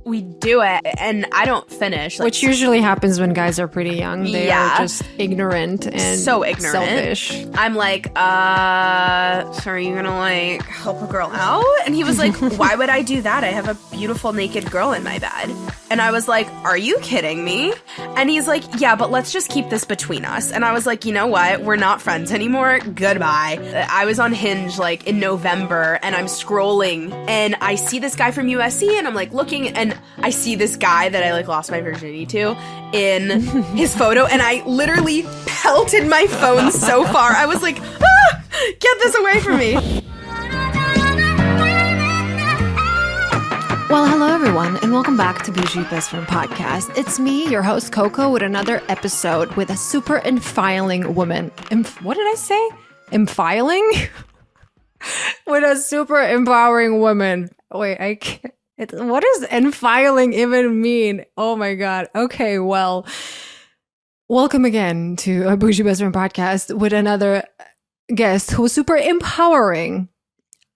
We do it, and I don't finish. Which usually happens when guys are pretty young. They are just ignorant and so ignorant. Selfish. I'm like, so are you gonna like help a girl out? And he was like, why would I do that? I have a beautiful naked girl in my bed. And I was like, are you kidding me? And he's like, yeah, but let's just keep this between us. And I was like, you know what? We're not friends anymore. Goodbye. I was on Hinge like in November, and I'm scrolling, and I see this guy from USC, and I'm like looking, and I see this guy that I like lost my virginity to in his photo, and I literally pelted my phone so far. I was like, get this away from me. Well, hello everyone, and welcome back to Boujee Best Friend Podcast. It's me, your host Coco, with another episode with a super infiling woman. What did I say? Infiling? With a super empowering woman. Wait, I can't. What does infiling even mean? Oh my God. Okay, well, welcome again to a Boujee Best Friend Podcast with another guest who's super empowering.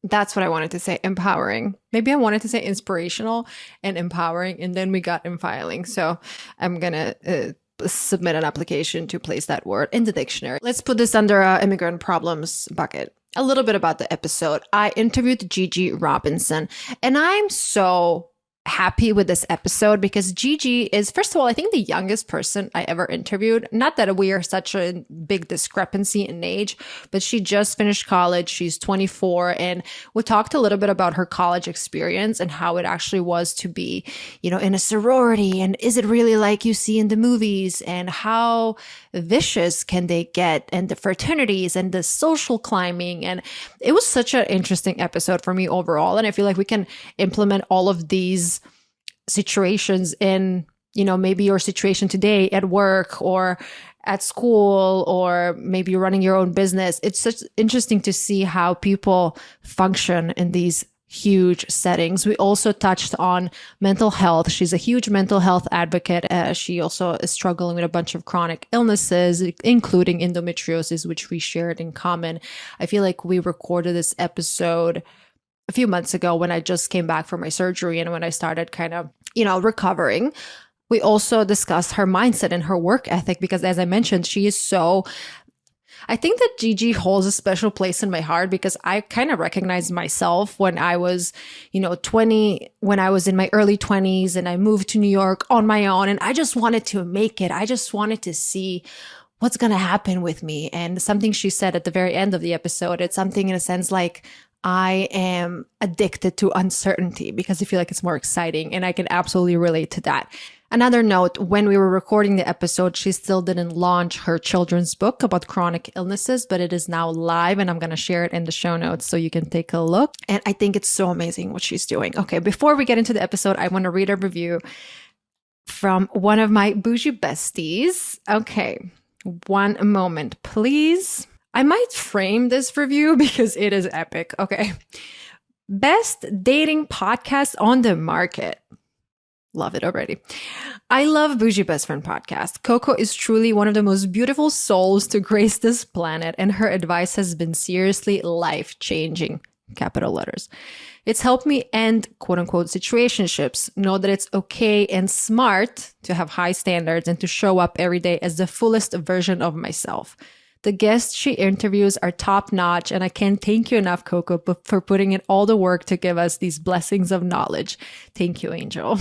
That's what I wanted to say, empowering. Maybe I wanted to say inspirational and empowering, and then we got infiling. So I'm going to submit an application to place that word in the dictionary. Let's put this under immigrant problems bucket. A little bit about the episode. I interviewed Gigi Robinson, and I'm so happy with this episode because Gigi is, first of all, I think the youngest person I ever interviewed. Not that we are such a big discrepancy in age, but she just finished college. She's 24, and we talked a little bit about her college experience and how it actually was to be, you know, in a sorority, and is it really like you see in the movies, and how vicious can they get, and the fraternities and the social climbing. And it was such an interesting episode for me overall, and I feel like we can implement all of these situations in, you know, maybe your situation today at work or at school, or maybe you're running your own business. It's such interesting to see how people function in these huge settings. We also touched on mental health. She's a huge mental health advocate. She also is struggling with a bunch of chronic illnesses, including endometriosis, which we shared in common. I feel like we recorded this episode a few months ago when I just came back from my surgery and when I started kind of, you know, recovering. We also discussed her mindset and her work ethic because, as I mentioned, she is so... I think that Gigi holds a special place in my heart because I kind of recognized myself when I was, you know, 20, when I was in my early 20s and I moved to New York on my own, and I just wanted to make it. I just wanted to see what's going to happen with me. And something she said at the very end of the episode, it's something in a sense like, I am addicted to uncertainty because I feel like it's more exciting, and I can absolutely relate to that. Another note, when we were recording the episode, she still didn't launch her children's book about chronic illnesses, but it is now live, and I'm going to share it in the show notes so you can take a look. And I think it's so amazing what she's doing. Okay, before we get into the episode, I want to read a review from one of my Boujee besties. Okay, one moment, please. I might frame this review because it is epic. Okay. Best dating podcast on the market. Love it already. I love Boujee Best Friend Podcast. Coco is truly one of the most beautiful souls to grace this planet, and her advice has been seriously life-changing. Capital letters. It's helped me end quote-unquote situationships, know that it's okay and smart to have high standards and to show up every day as the fullest version of myself. The guests she interviews are top-notch, and I can't thank you enough, Coco, for putting in all the work to give us these blessings of knowledge. Thank you, Angel.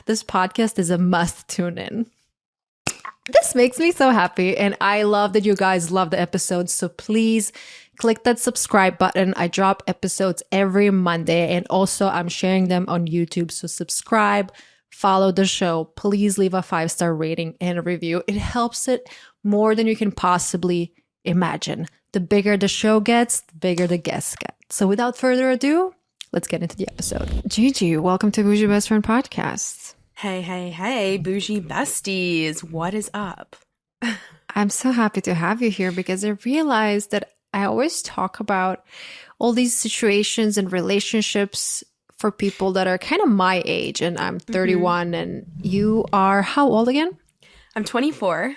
This podcast is a must tune in. This makes me so happy, and I love that you guys love the episodes, so please click that subscribe button. I drop episodes every Monday, and also I'm sharing them on YouTube, so subscribe, follow the show. Please leave a 5-star rating and a review. It helps it more than you can possibly imagine. The bigger the show gets, the bigger the guests get. So without further ado, let's get into the episode. Gigi, welcome to Boujee Best Friend Podcast. Hey, Boujee besties. What is up? I'm so happy to have you here because I realized that I always talk about all these situations and relationships for people that are kind of my age, and I'm 31, and you are how old again? I'm 24.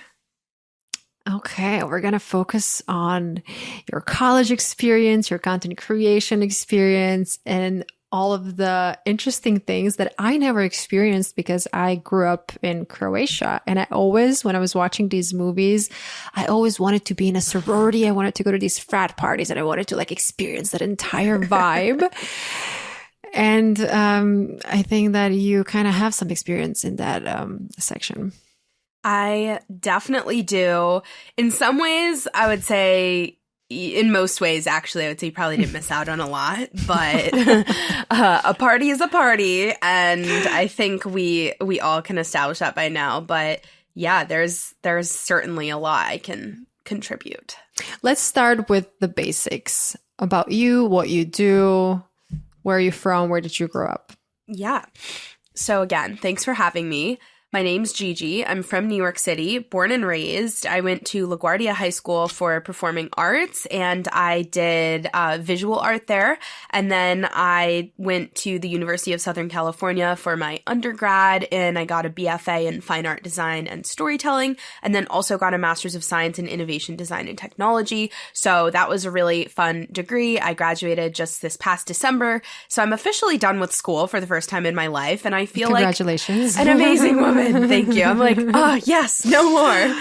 Okay, we're going to focus on your college experience, your content creation experience, and all of the interesting things that I never experienced because I grew up in Croatia. And I always, when I was watching these movies, I always wanted to be in a sorority. I wanted to go to these frat parties and I wanted to like experience that entire vibe. And I think that you kind of have some experience in that section. I definitely do. In some ways, I would say, in most ways, actually, I would say you probably didn't miss out on a lot, but a party is a party. And I think we all can establish that by now. But yeah, there's certainly a lot I can contribute. Let's start with the basics about you, what you do. Where are you from? Where did you grow up? Yeah. So again, thanks for having me. My name's Gigi. I'm from New York City, born and raised. I went to LaGuardia High School for performing arts, and I did visual art there. And then I went to the University of Southern California for my undergrad, and I got a BFA in fine art design and storytelling, and then also got a Master's of Science in Innovation Design and Technology. So that was a really fun degree. I graduated just this past December. So I'm officially done with school for the first time in my life, and I feel Congratulations. like an amazing woman. Thank you. I'm like, oh, yes, no more.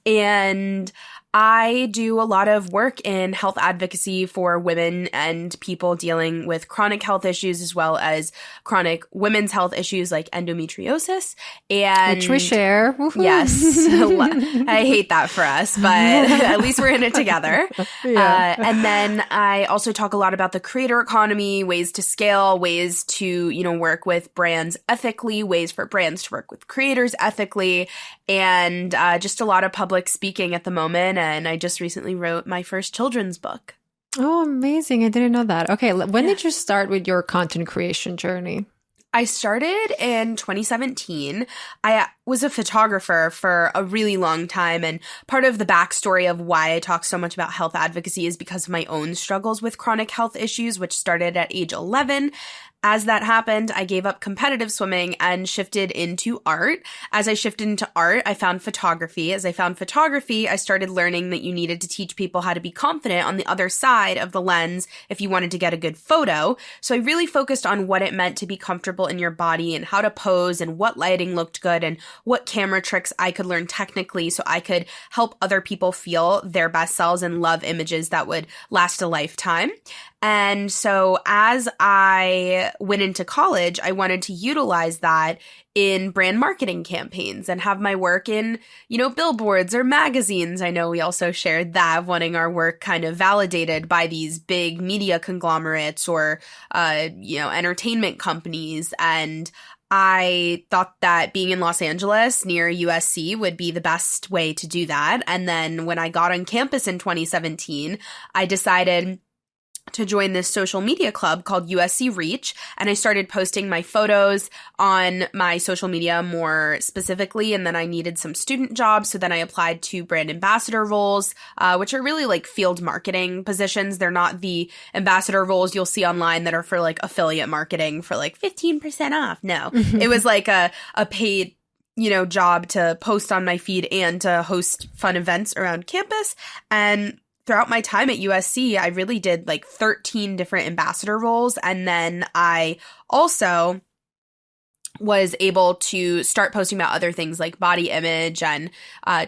And I do a lot of work in health advocacy for women and people dealing with chronic health issues, as well as chronic women's health issues like endometriosis. And which we share. Woohoo. Yes. I hate that for us, but at least we're in it together. Yeah. And then I also talk a lot about the creator economy, ways to scale, ways to, work with brands ethically, ways for brands to work with creators ethically, and just a lot of public speaking at the moment. And I just recently wrote my first children's book. Oh, amazing. I didn't know that. Okay. When did you start with your content creation journey? I started in 2017. I was a photographer for a really long time, and part of the backstory of why I talk so much about health advocacy is because of my own struggles with chronic health issues, which started at age 11. As that happened, I gave up competitive swimming and shifted into art. As I shifted into art, I found photography. As I found photography, I started learning that you needed to teach people how to be confident on the other side of the lens if you wanted to get a good photo. So I really focused on what it meant to be comfortable in your body and how to pose and what lighting looked good and what camera tricks I could learn technically so I could help other people feel their best selves and love images that would last a lifetime. And so as I went into college, I wanted to utilize that in brand marketing campaigns and have my work in, billboards or magazines. I know we also shared that, wanting our work kind of validated by these big media conglomerates or, entertainment companies. And I thought that being in Los Angeles near USC would be the best way to do that. And then when I got on campus in 2017, I decided to join this social media club called USC Reach. And I started posting my photos on my social media more specifically. And then I needed some student jobs. So then I applied to brand ambassador roles, which are really like field marketing positions. They're not the ambassador roles you'll see online that are for like affiliate marketing for like 15% off. No, it was like a paid job to post on my feed and to host fun events around campus. And throughout my time at USC, I really did like 13 different ambassador roles. And then I also was able to start posting about other things like body image and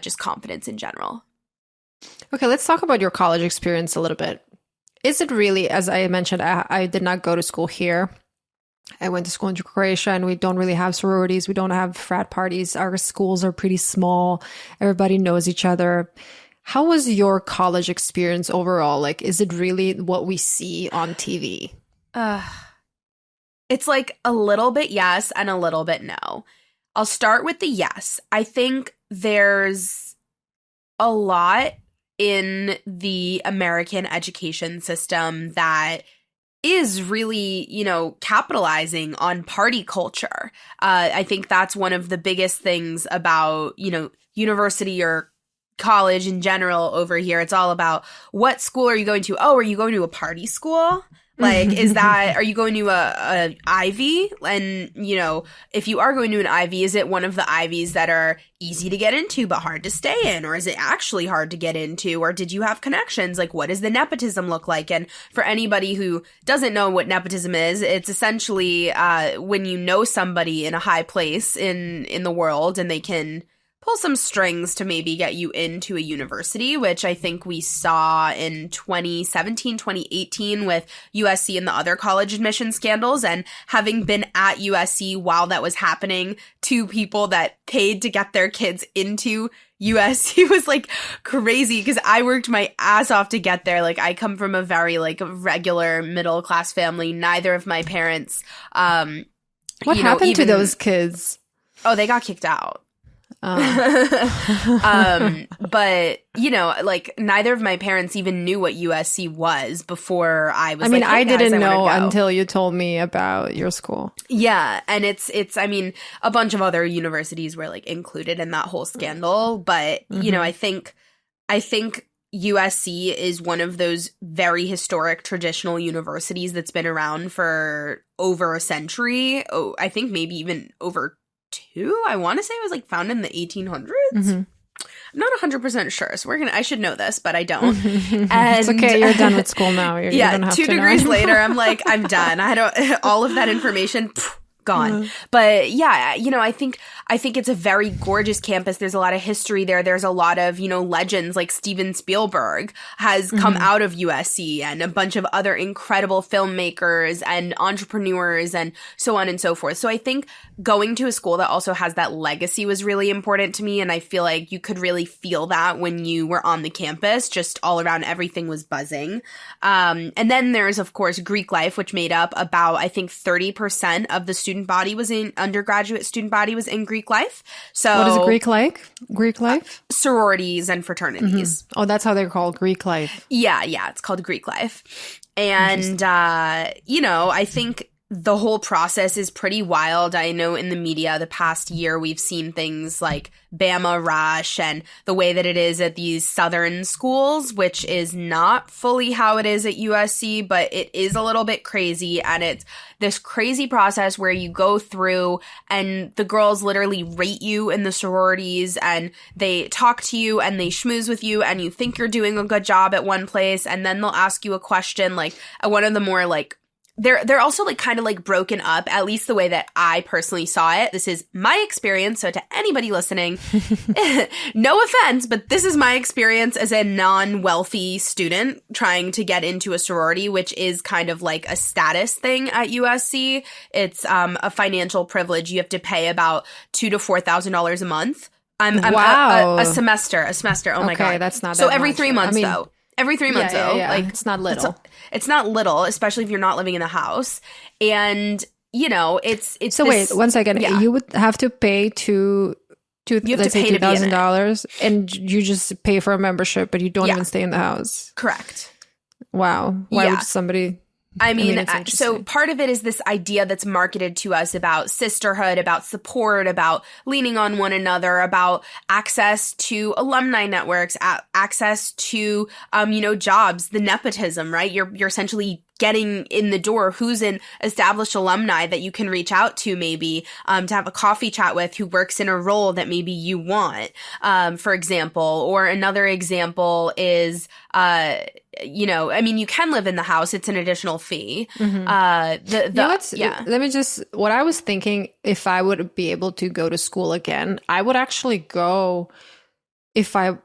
just confidence in general. Okay, let's talk about your college experience a little bit. Is it really, as I mentioned, I did not go to school here. I went to school in Croatia, and we don't really have sororities. We don't have frat parties. Our schools are pretty small. Everybody knows each other. How was your college experience overall? Like, is it really what we see on TV? It's like a little bit yes and a little bit no. I'll start with the yes. I think there's a lot in the American education system that is really, capitalizing on party culture. I think that's one of the biggest things about, university or college in general over here. It's all about what school are you going to? Oh, are you going to a party school? Like, is that, are you going to a Ivy? And, you know, if you are going to an Ivy, is it one of the Ivies that are easy to get into but hard to stay in? Or is it actually hard to get into? Or did you have connections? Like, what does the nepotism look like? And for anybody who doesn't know what nepotism is, it's essentially when you know somebody in a high place in the world and they can pull some strings to maybe get you into a university, which I think we saw in 2017, 2018 with USC and the other college admission scandals. And having been at USC while that was happening, two people that paid to get their kids into USC was like crazy because I worked my ass off to get there. Like, I come from a very like regular middle class family. Neither of my parents, what happened to those kids? Oh, they got kicked out. But you know, like, neither of my parents even knew what USC was before I was. I mean, like, hey, I didn't know until you told me about your school. Yeah, and it's. I mean, a bunch of other universities were like included in that whole scandal, but you know, I think USC is one of those very historic traditional universities that's been around for over a century. Oh, I think maybe even over two. I want to say it was like founded in the 1800s. I'm not 100% sure, so I should know this, but I don't. And it's okay, you're done with school now. You don't have 2 to degrees know. later, I'm like, I'm done. I don't, all of that information, gone. But yeah, you know, I think it's a very gorgeous campus. There's a lot of history there. There's a lot of, you know, legends, like Steven Spielberg has come out of USC, and a bunch of other incredible filmmakers and entrepreneurs and so on and so forth. So I think going to a school that also has that legacy was really important to me. And I feel like you could really feel that when you were on the campus, just all around everything was buzzing. And then there's, of course, Greek life, which made up about, I think, 30% of the undergraduate student body was in Greek life. So what is Greek like? Greek life? Sororities and fraternities. Oh, that's how they're called, Greek life. Yeah, it's called Greek life. And, you know, I think the whole process is pretty wild. I know in the media the past year we've seen things like Bama Rush and the way that it is at these southern schools, which is not fully how it is at USC, but it is a little bit crazy. And it's this crazy process where you go through and the girls literally rate you in the sororities and they talk to you and they schmooze with you and you think you're doing a good job at one place, and then they'll ask you a question like one of the more like they're also like kind of like broken up, at least the way that I personally saw it. This is my experience. So to anybody listening, no offense, but this is my experience as a non-wealthy student trying to get into a sorority, which is kind of like a status thing at USC. It's a financial privilege. You have to pay about $2,000 to $4,000 a month. Wow. A semester. Oh my God. Okay, that's not so that every much. 3 months though. Every 3 months, though. Yeah. Like, it's not little. It's not little, especially if you're not living in the house. And, you know, it's so wait, 1 second. Yeah. You would have to pay let's say $2,000, and you just pay for a membership, but you don't even stay in the house. Correct. Wow. Why would somebody... I mean, so part of it is this idea that's marketed to us about sisterhood, about support, about leaning on one another, about access to alumni networks, access to, you know, jobs, the nepotism, right? You're essentially getting in the door who's an established alumni that you can reach out to maybe to have a coffee chat with, who works in a role that maybe you want, for example. Or another example is, you know, I mean, you can live in the house. It's an additional fee. Let me just, what I was thinking, if I would be able to go to school again, I would actually go if I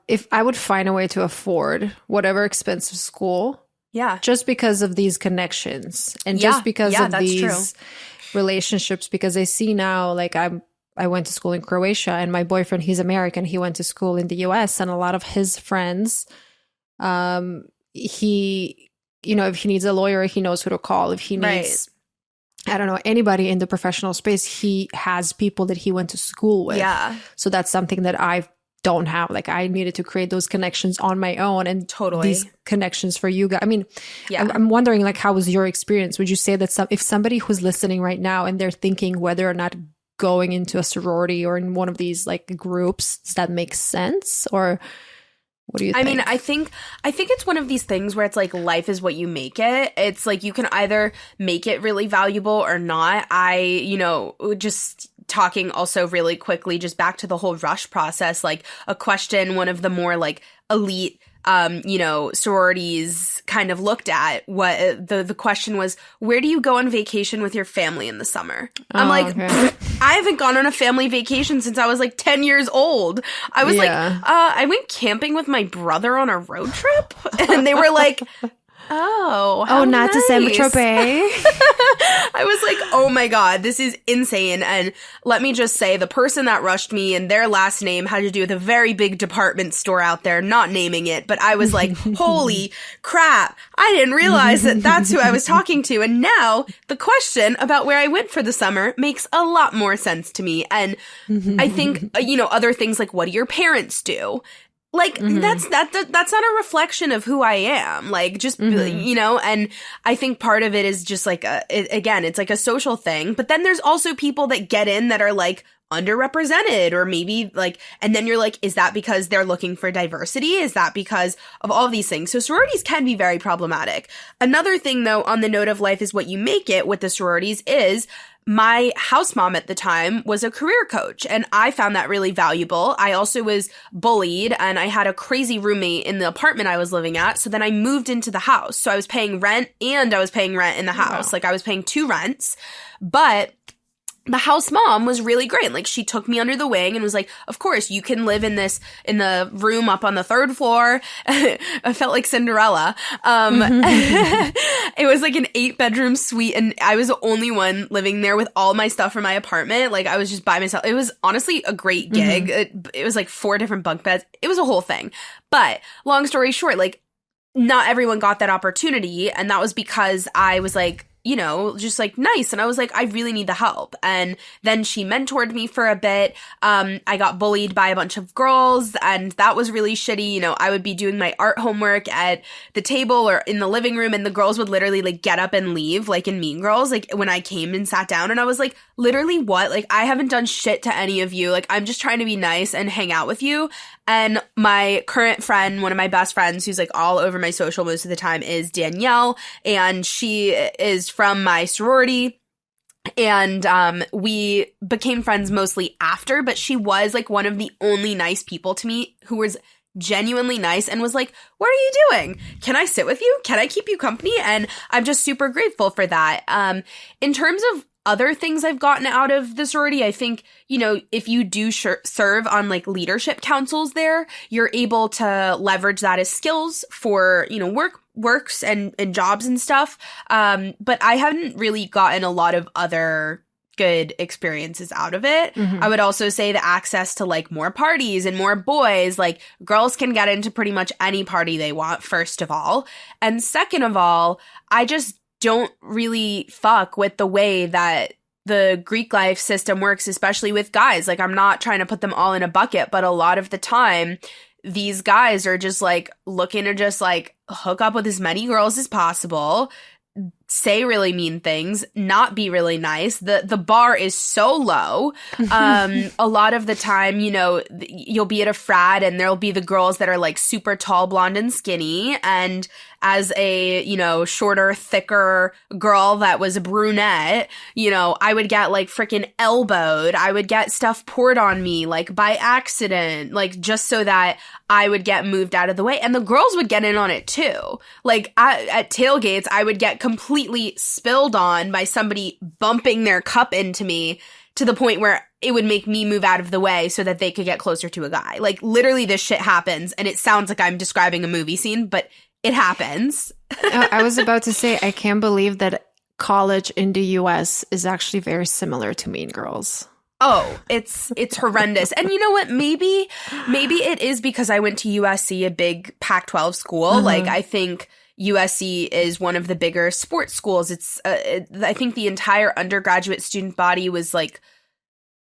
would find a way to afford whatever expensive school. Yeah. Just because of these connections and just because of these relationships, because I see now, like I went to school in Croatia and my boyfriend, he's American. He went to school in the US, and a lot of his friends, he, you know, if he needs a lawyer, he knows who to call. If he needs, I don't know, anybody in the professional space, he has people that he went to school with. Yeah. So that's something that I don't have. Like, I needed to create those connections on my own, and these connections for you guys. I mean, I'm wondering, like, how was your experience? Would you say that if somebody who's listening right now and they're thinking whether or not going into a sorority or in one of these like groups, does that make sense? Or What do you I think? mean, I think it's one of these things where it's like life is what you make it. It's like you can either make it really valuable or not. Just talking also really quickly, just back to the whole rush process, like a question one of the more like elite sororities kind of looked at, what the question was, where do you go on vacation with your family in the summer? I'm like, okay. I haven't gone on a family vacation since I was like 10 years old. I was I went camping with my brother on a road trip. And they were like, oh, not nice. to Saint-Tropez. I was like, oh my God, this is insane. And let me just say, the person that rushed me and their last name had to do with a very big department store out there, not naming it, but I was like, holy crap, I didn't realize that that's who I was talking to. And now the question about where I went for the summer makes a lot more sense to me. And I think, other things like, what do your parents do? Like, that's not a reflection of who I am. Like, just, and I think part of it is just like, it's like a social thing. But then there's also people that get in that are like underrepresented, or maybe like, and then you're like, is that because they're looking for diversity? Is that because of all of these things? So sororities can be very problematic. Another thing though, on the note of life is what you make it with the sororities, is my house mom at the time was a career coach, and I found that really valuable. I also was bullied, and I had a crazy roommate in the apartment I was living at. So then I moved into the house. So I was paying rent, and I was paying rent in the house. Wow. Like, I was paying 2 rents, but the house mom was really great. Like, she took me under the wing and was like, of course, you can live in the room up on the 3rd floor. I felt like Cinderella. It was like an 8-bedroom suite, and I was the only one living there with all my stuff from my apartment. Like, I was just by myself. It was honestly a great gig. It was like 4 different bunk beds. It was a whole thing. But long story short, like, not everyone got that opportunity. And that was because I was like, just like nice. And I was like, I really need the help. And then she mentored me for a bit. I got bullied by a bunch of girls, and that was really shitty. I would be doing my art homework at the table or in the living room, and the girls would literally like get up and leave, like in Mean Girls, like when I came and sat down. And I was like, literally what? Like, I haven't done shit to any of you. Like, I'm just trying to be nice and hang out with you. And my current friend, one of my best friends, who's like all over my social most of the time, is Danielle, and she is from my sorority. And we became friends mostly after, but she was like one of the only nice people to me, who was genuinely nice and was like, what are you doing? Can I sit with you? Can I keep you company? And I'm just super grateful for that. In terms of other things I've gotten out of the sorority, I think, if you do serve on like leadership councils there, you're able to leverage that as skills for, works and jobs and stuff. But I haven't really gotten a lot of other good experiences out of it. I would also say the access to like more parties and more boys, like girls can get into pretty much any party they want, first of all. And second of all, I just don't really fuck with the way that the Greek life system works, especially with guys. Like, I'm not trying to put them all in a bucket, but a lot of the time, these guys are just like looking to just like hook up with as many girls as possible, say really mean things, not be really nice. The bar is so low. A lot of the time, you'll be at a frat and there'll be the girls that are like super tall, blonde, and skinny. And as a, shorter, thicker girl that was a brunette, I would get like freaking elbowed. I would get stuff poured on me like by accident, like just so that I would get moved out of the way. And the girls would get in on it too. Like at tailgates, I would get completely spilled on by somebody bumping their cup into me to the point where it would make me move out of the way so that they could get closer to a guy. Like, literally this shit happens, and it sounds like I'm describing a movie scene, but it happens. I was about to say, I can't believe that college in the US is actually very similar to Mean Girls. Oh, it's horrendous. And you know what? Maybe it is because I went to USC, a big Pac-12 school. Like, I think USC is one of the bigger sports schools. It's I think the entire undergraduate student body was like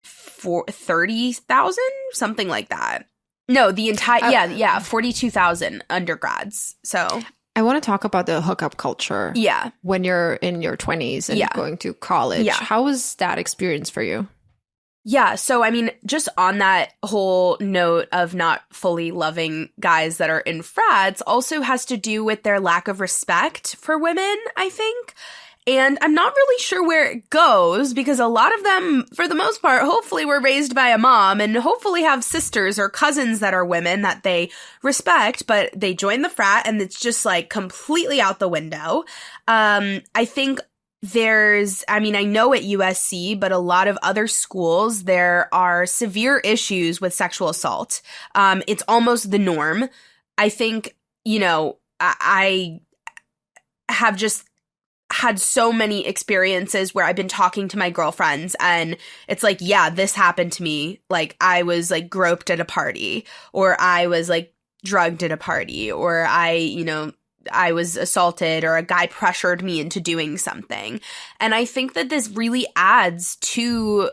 30,000, something like that. No, the entire 42,000 undergrads. So I want to talk about the hookup culture. Yeah, when you're in your 20s and going to college. Yeah. How was that experience for you? Yeah, so I mean, just on that whole note of not fully loving guys that are in frats also has to do with their lack of respect for women, I think. And I'm not really sure where it goes because a lot of them, for the most part, hopefully were raised by a mom and hopefully have sisters or cousins that are women that they respect, but they join the frat and it's just like completely out the window. I think I know at USC, but a lot of other schools, there are severe issues with sexual assault. It's almost the norm. I think, I have just had so many experiences where I've been talking to my girlfriends and it's like, yeah, this happened to me. Like I was like groped at a party, or I was like drugged at a party, or I was assaulted, or a guy pressured me into doing something. And I think that this really adds to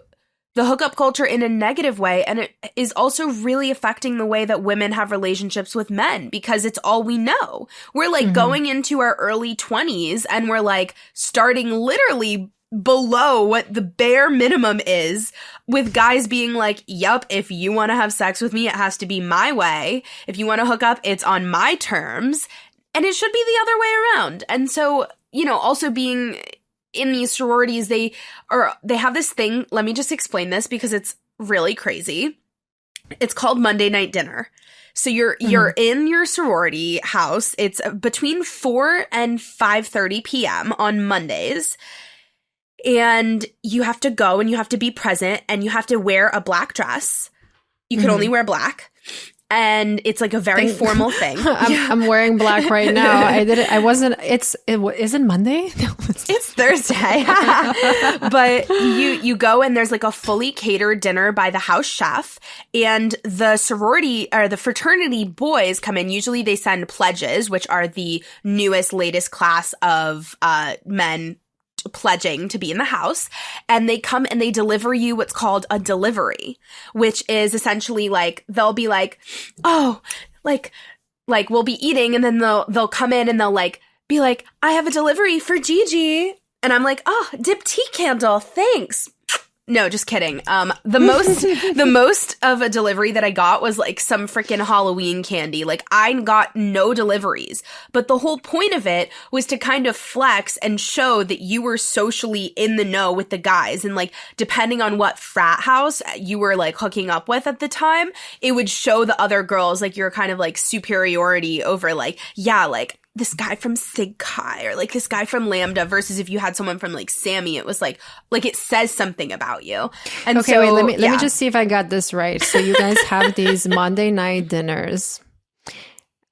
the hookup culture in a negative way. And it is also really affecting the way that women have relationships with men because it's all we know. We're like going into our early 20s and we're like starting literally below what the bare minimum is, with guys being like, yup, if you want to have sex with me, it has to be my way. If you want to hook up, it's on my terms. And it should be the other way around. And so, also being in these sororities, they have this thing. Let me just explain this because it's really crazy. It's called Monday night dinner. So you're in your sorority house. It's between 4 and 5:30 p.m. on Mondays. And you have to go and you have to be present and you have to wear a black dress. You can only wear black. And it's like a very formal thing. I'm wearing black right now. Is it Monday? No, it's Thursday. But you go and there's like a fully catered dinner by the house chef, and the sorority or the fraternity boys come in. Usually they send pledges, which are the latest class of men pledging to be in the house, and they come and they deliver you what's called a delivery, which is essentially like they'll be like, oh, like we'll be eating and then they'll come in and they'll like be like, I have a delivery for Gigi, and I'm like, oh, dip tea candle, thanks. No, just kidding. The most of a delivery that I got was like some freaking Halloween candy. Like I got no deliveries, but the whole point of it was to kind of flex and show that you were socially in the know with the guys. And like, depending on what frat house you were like hooking up with at the time, it would show the other girls like your kind of like superiority over like, yeah, like this guy from Sig Chi or like this guy from Lambda, versus if you had someone from like Sammy, it was like it says something about you. And okay, so, wait, let me just see if I got this right. So you guys have these Monday night dinners.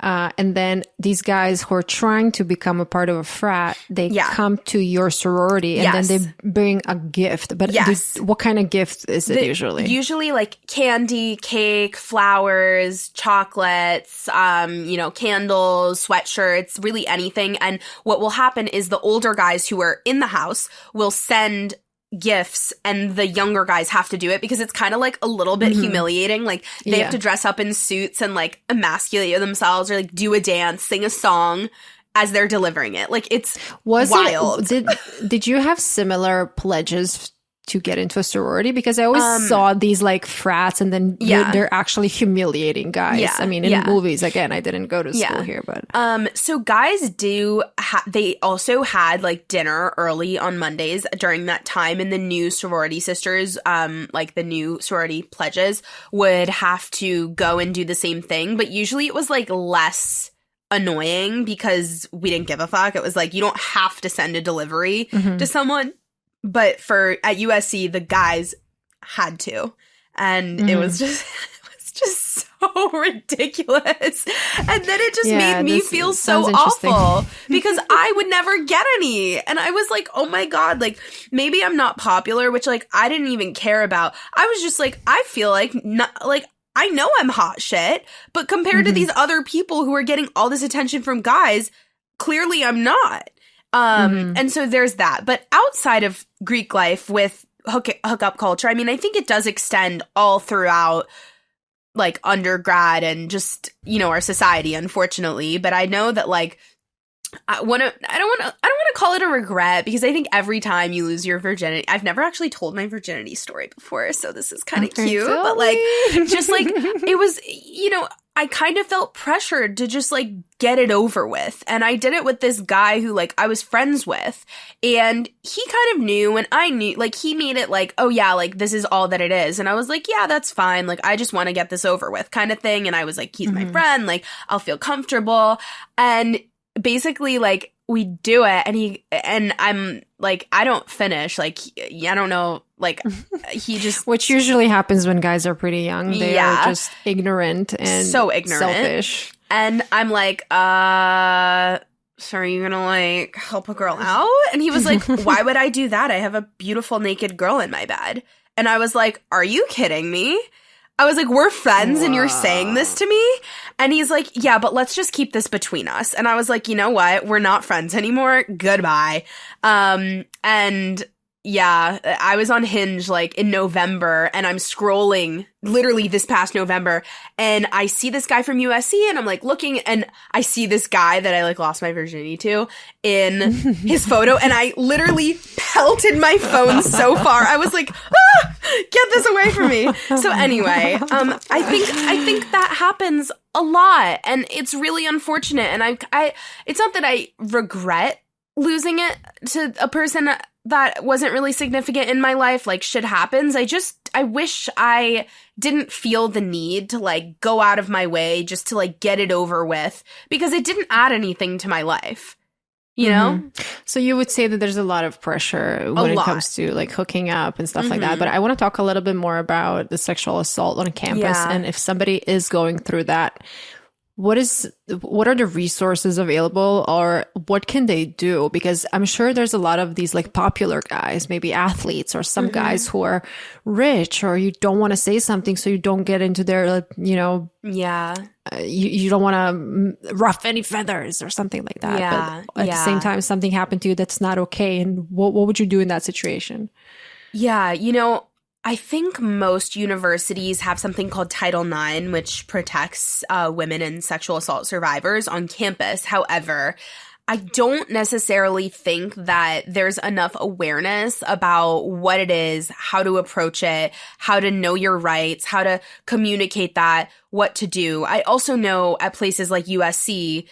And then these guys who are trying to become a part of a frat, they come to your sorority and then they bring a gift. But what kind of gift is it usually? Usually like candy, cake, flowers, chocolates, candles, sweatshirts, really anything. And what will happen is the older guys who are in the house will send gifts and the younger guys have to do it because it's kind of like a little bit humiliating. Like they have to dress up in suits and like emasculate themselves or like do a dance, sing a song as they're delivering it. Like it's wild. Did you have similar pledges to get into a sorority? Because I always saw these like frats and then they're actually humiliating guys. Yeah, I mean, in movies, again, I didn't go to school here, but. So guys do, they also had like dinner early on Mondays during that time, and the new sorority sisters, like the new sorority pledges would have to go and do the same thing. But usually it was like less annoying because we didn't give a fuck. It was like, you don't have to send a delivery to someone. But at USC, the guys had to, and it was just so ridiculous. And then it just made me feel so awful because I would never get any. And I was like, oh my God, like maybe I'm not popular, which like I didn't even care about. I was just like, I feel like not like. I know I'm hot shit, but compared to these other people who are getting all this attention from guys, clearly I'm not. And so there's that. But outside of Greek life with hookup culture, I mean, I think it does extend all throughout like undergrad and just, our society, unfortunately. But I know that like I don't want to call it a regret, because I think every time you lose your virginity, I've never actually told my virginity story before, so this is kind of cute, but like, just like, it was, I kind of felt pressured to just like get it over with. And I did it with this guy who like I was friends with, and he kind of knew, and I knew, like, he made it like, oh yeah, like this is all that it is. And I was like, yeah, that's fine. Like, I just want to get this over with kind of thing. And I was like, he's my friend. Like, I'll feel comfortable. And basically, like, we do it, and I'm like, I don't finish. Like, I don't know. Like, he just... Which usually happens when guys are pretty young. They are just ignorant and so ignorant. Selfish. And I'm like, so are you gonna, like, help a girl out? And he was like, why would I do that? I have a beautiful naked girl in my bed. And I was like, are you kidding me? I was like, we're friends and you're saying this to me? And he's like, yeah, but let's just keep this between us. And I was like, you know what? We're not friends anymore. Goodbye. And yeah, I was on Hinge like in November, and I'm scrolling literally this past November, and I see this guy from USC, and I'm like looking, and I see this guy that I like lost my virginity to in his photo, and I literally pelted my phone so far. I was like, get this away from me. So anyway, I think that happens a lot, and it's really unfortunate. And I it's not that I regret losing it to a person that wasn't really significant in my life. Like, shit happens. I wish I didn't feel the need to like go out of my way just to like get it over with, because it didn't add anything to my life, you know? So you would say that there's a lot of pressure when it comes to like hooking up and stuff like that. But I want to talk a little bit more about the sexual assault on campus. And if somebody is going through that, what are the resources available, or what can they do? Because I'm sure there's a lot of these like popular guys, maybe athletes, or some guys who are rich, or you don't want to say something so you don't get into their, you don't want to ruffle any feathers or something like that. But at the same time, something happened to you that's not okay. And what would you do in that situation? Yeah, I think most universities have something called Title IX, which protects women and sexual assault survivors on campus. However, I don't necessarily think that there's enough awareness about what it is, how to approach it, how to know your rights, how to communicate that, what to do. I also know at places like USC,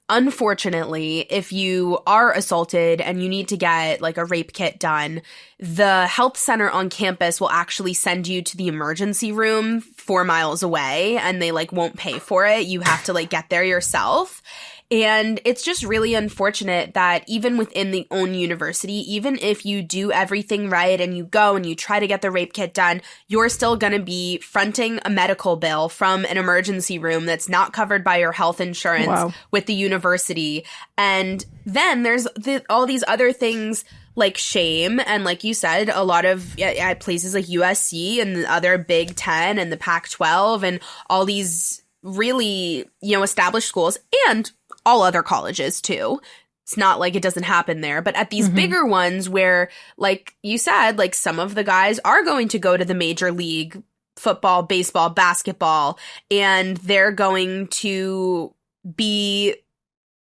unfortunately, if you are assaulted and you need to get like a rape kit done, the health center on campus will actually send you to the emergency room 4 miles away, and they like won't pay for it. You have to like get there yourself. And it's just really unfortunate that even within the own university, even if you do everything right and you go and you try to get the rape kit done, you're still going to be fronting a medical bill from an emergency room that's not covered by your health insurance with the university. And then there's all these other things like shame. And like you said, a lot of at places like USC and the other Big Ten and the Pac-12 and all these really, established schools, and all other colleges too. It's not like it doesn't happen there, but at these bigger ones where, like you said, like some of the guys are going to go to the major league football, baseball, basketball, and they're going to be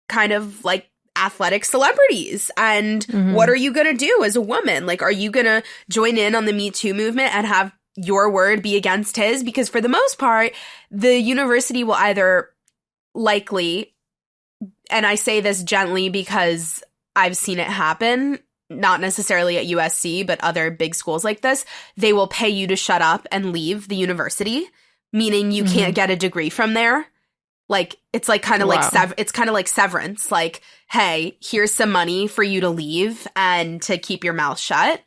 kind of like athletic celebrities. And what are you going to do as a woman? Like, are you going to join in on the Me Too movement and have your word be against his? Because for the most part, the university will either likely, and I say this gently because I've seen it happen, not necessarily at USC, but other big schools like this, they will pay you to shut up and leave the university, meaning you can't get a degree from there. Like, it's like kind of like it's kind of like severance. Like, hey, here's some money for you to leave and to keep your mouth shut.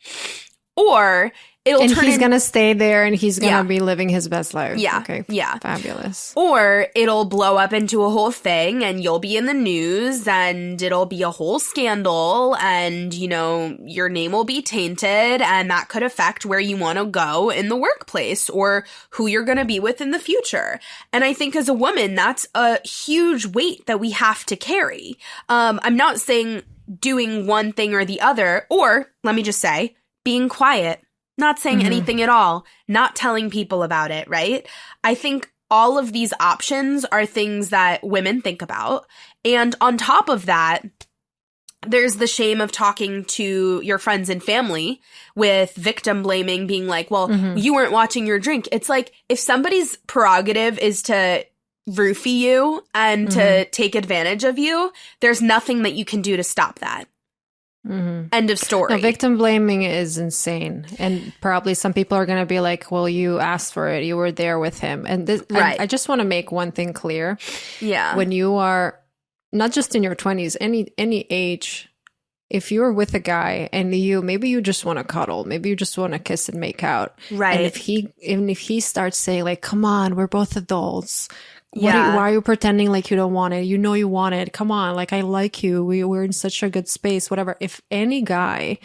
Or he's going to stay there and he's going to be living his best life. Yeah. Okay. Yeah. Fabulous. Or it'll blow up into a whole thing and you'll be in the news and it'll be a whole scandal and, your name will be tainted, and that could affect where you want to go in the workplace or who you're going to be with in the future. And I think as a woman, that's a huge weight that we have to carry. I'm not saying doing one thing or the other, or let me just say, being quiet. Not saying anything at all, not telling people about it, right? I think all of these options are things that women think about. And on top of that, there's the shame of talking to your friends and family with victim blaming, being like, well, you weren't watching your drink. It's like, if somebody's prerogative is to roofie you and to take advantage of you, there's nothing that you can do to stop that. End of story. No, victim blaming is insane. And probably some people are going to be like, well, you asked for it. You were there with him. And this, I just want to make one thing clear. Yeah. When you are not just in your 20s, any age, if you're with a guy and maybe you just want to cuddle, maybe you just want to kiss and make out. Right. And if he starts saying like, come on, we're both adults. Why are you pretending like you don't want it? You know you want it. Come on. Like, I like you. We're in such a good space, whatever. If any time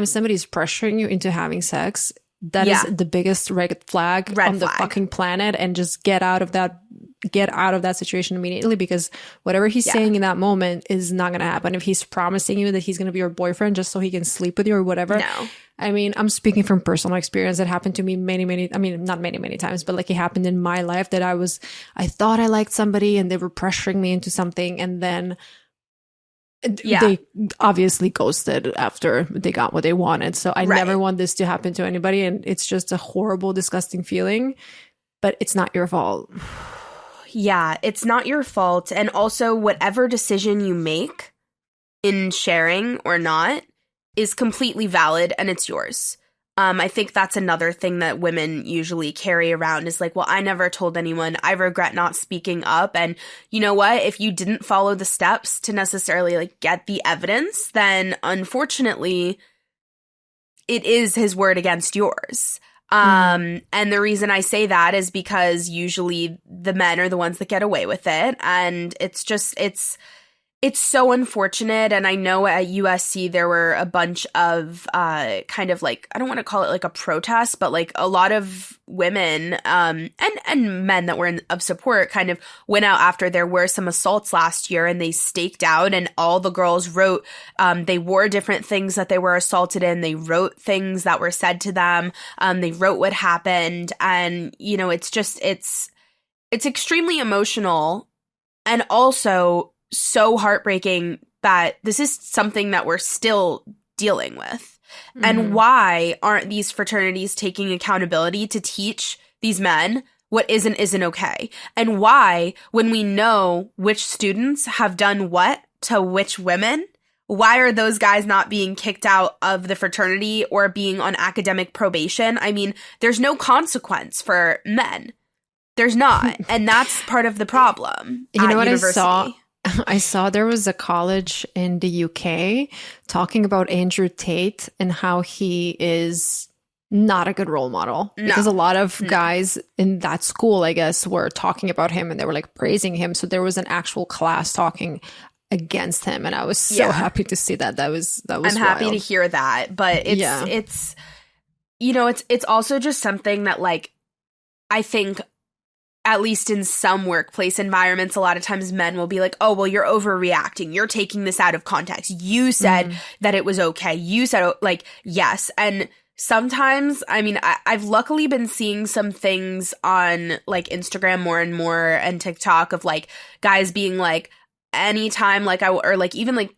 somebody's pressuring you into having sex, that is the biggest red flag on the fucking planet, and just get out of that situation immediately, because whatever he's saying in that moment is not going to happen. If he's promising you that he's going to be your boyfriend just so he can sleep with you or whatever. No. I mean, I'm speaking from personal experience. It happened to me not many times, but like it happened in my life that I thought I liked somebody and they were pressuring me into something, and then they obviously ghosted after they got what they wanted. So I never want this to happen to anybody, and it's just a horrible, disgusting feeling, but it's not your fault. Yeah, it's not your fault. And also, whatever decision you make in sharing or not is completely valid, and it's yours. I think that's another thing that women usually carry around is like, well, I never told anyone. I regret not speaking up. And you know what? If you didn't follow the steps to necessarily like get the evidence, then unfortunately, it is his word against yours. And the reason I say that is because usually the men are the ones that get away with it. And it's so unfortunate. And I know at USC there were a bunch of kind of like, I don't want to call it like a protest, but like a lot of women and men that were of support kind of went out after there were some assaults last year, and they staked out, and all the girls wrote, they wore different things that they were assaulted in. They wrote things that were said to them. They wrote what happened. And, you know, it's extremely emotional, and also so heartbreaking that this is something that we're still dealing with. And why aren't these fraternities taking accountability to teach these men what isn't okay? And why, when we know which students have done what to which women, why are those guys not being kicked out of the fraternity or being on academic probation? I mean, there's no consequence for men. There's not. And that's part of the problem. You know what university. I saw there was a college in the UK talking about Andrew Tate and how he is not a good role model. No. Because a lot of guys in that school, I guess, were talking about him and they were like praising him. So there was an actual class talking against him, and I was so happy to see that. That was I'm happy to hear that. But it's you know, it's also just something that, like, I think, at least in some workplace environments, a lot of times men will be like, oh, well, you're overreacting. You're taking this out of context. You said that it was okay. You said, like, yes. And sometimes, I mean, I've luckily been seeing some things on, like, Instagram more and more, and TikTok, of, like, guys being like, anytime, like, or, like, even, like,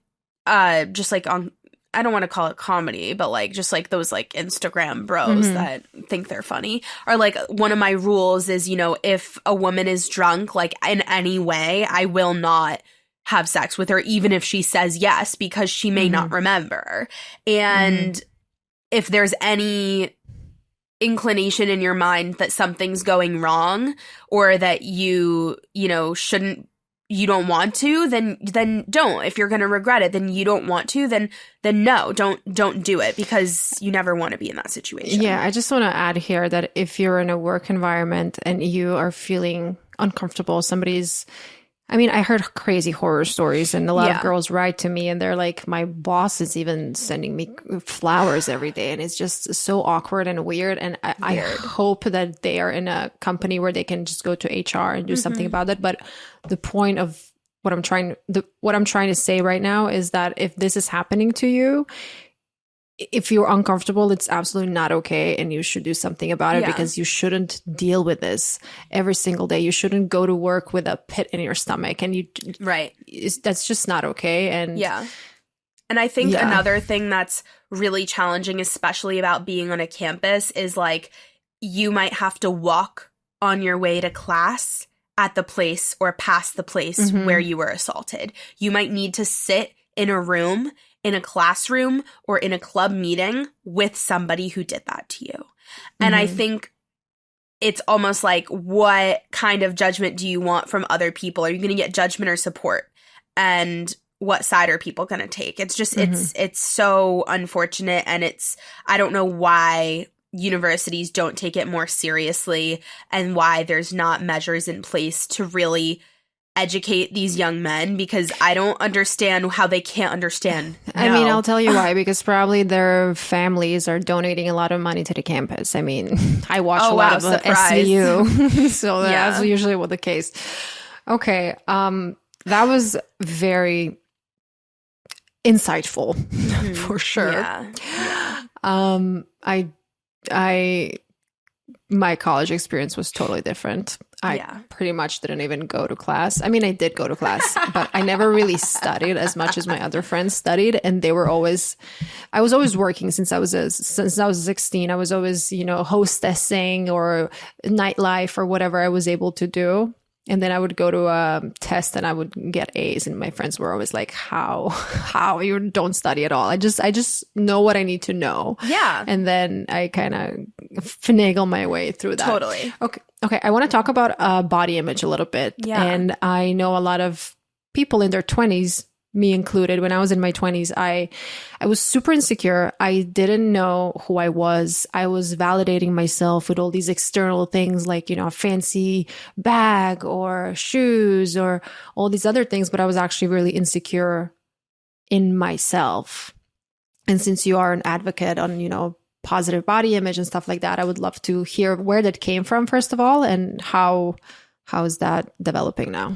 just, like, on, I don't want to call it comedy, but like just like those like Instagram bros that think they're funny are like, one of my rules is, you know, if a woman is drunk, like in any way, I will not have sex with her, even if she says yes, because she may not remember. And if there's any inclination in your mind that something's going wrong, or that you know, you don't want to, then don't. If you're going to regret it, then you don't want to, then no, don't do it, because you never want to be in that situation. Yeah, I just want to add here that if you're in a work environment and you are feeling uncomfortable, I heard crazy horror stories, and a lot of girls write to me and they're like, my boss is even sending me flowers every day, and it's just so awkward and weird. And I hope that they are in a company where they can just go to HR and do something about it. But the point of what I'm trying to say right now is that if this is happening to you, if you're uncomfortable, it's absolutely not okay. And you should do something about it because you shouldn't deal with this every single day. You shouldn't go to work with a pit in your stomach. And that's just not okay. And and I think another thing that's really challenging, especially about being on a campus, is like you might have to walk on your way to class at the place or past the place where you were assaulted. You might need to sit in a room, in a classroom, or in a club meeting with somebody who did that to you. And I think it's almost like, what kind of judgment do you want from other people? Are you going to get judgment or support? And what side are people going to take? It's just, it's so unfortunate. And I don't know why universities don't take it more seriously and why there's not measures in place to really educate these young men, because I don't understand how they can't understand. I mean, I'll tell you why, because probably their families are donating a lot of money to the campus. I mean, I watch a lot of SVU, so that's usually what the case. Okay, that was very insightful for sure. My college experience was totally different. I pretty much didn't even go to class. I mean, I did go to class, but I never really studied as much as my other friends studied. And I was always working since I was 16. I was always, hostessing or nightlife or whatever I was able to do. And then I would go to a test and I would get A's, and my friends were always like, how you don't study at all? I just know what I need to know. Yeah. And then I kind of finagle my way through that. Totally. Okay. I want to talk about body image a little bit. Yeah. And I know a lot of people in their 20s, me included. When I was in my 20s, I was super insecure. I didn't know who I was. I was validating myself with all these external things like, a fancy bag or shoes or all these other things, but I was actually really insecure in myself. And since you are an advocate on, positive body image and stuff like that, I would love to hear where that came from, first of all, and how is that developing now?